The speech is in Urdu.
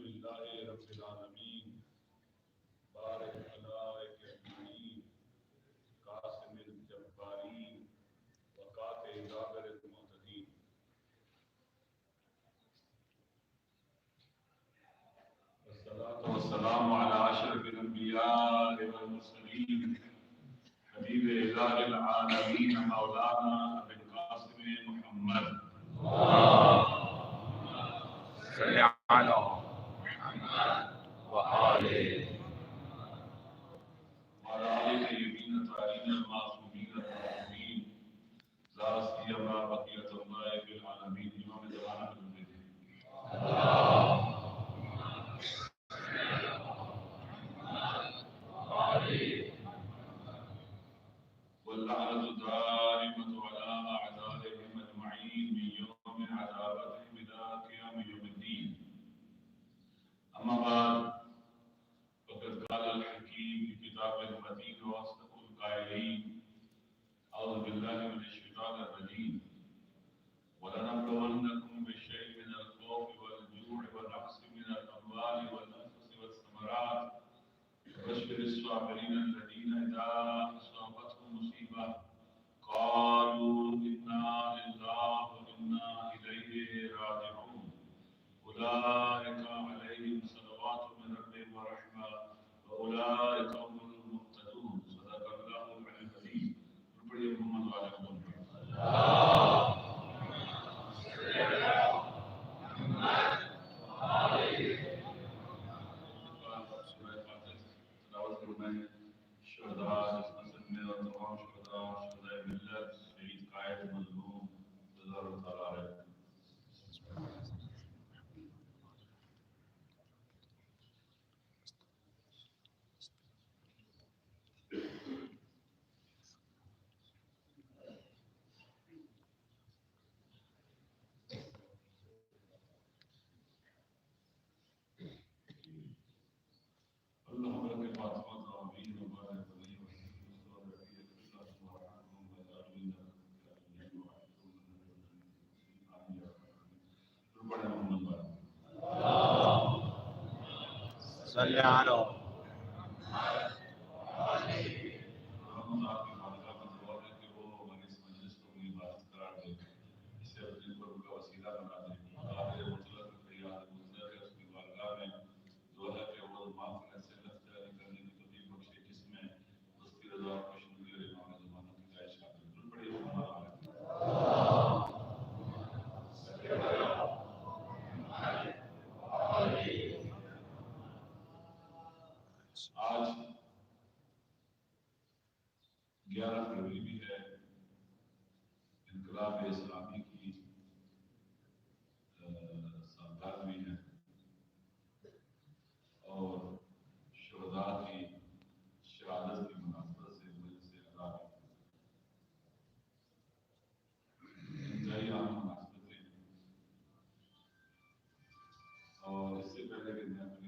للہ رب العالمین بارک ملائک اجمعین قاسم الجبارین وقات جابر المعتدین والصلاة والسلام على أشرف الأنبياء والمرسلين حبيب إله العالمين مولانا أبي القاسم محمد صلی علی محمد وآلہ وعلى آل طيبين الطاهرين المعصومين المعصومين لا سيما بقية الله في العالمين إمام زمانہ واللعنة الدائمة على أعدائهم أجمعين من يوم عذابتهم إلى قيام يوم الدين. أما بعد فقد قال الحكيم في كتاب المتين وأصدق القائلين أعوذ بالله من الشيطان الرجيم ولنبلونكم بشيء من الخوف والجوع والنقص من الأموال والأنفس والثمرات وبشر الصابرين الذين إذا أصابتهم مصيبة قالوا إنا لله وإنا إليه راجعون أولئك عليهم صلوات من ربهم ورحمة وأولئك هم المهتدون صدق الله العلي العظيم. بڑے محمد والے بول صلی علی آج 11 فروری بھی ہے انقلاب اسلامی کی سالگرہ بھی ہے اور شہداء کی شہادت کی مناسبت سے مجھ سے اللہ انتہائی عام مناسبتیں اور اس سے پہلے کہ میں اپنی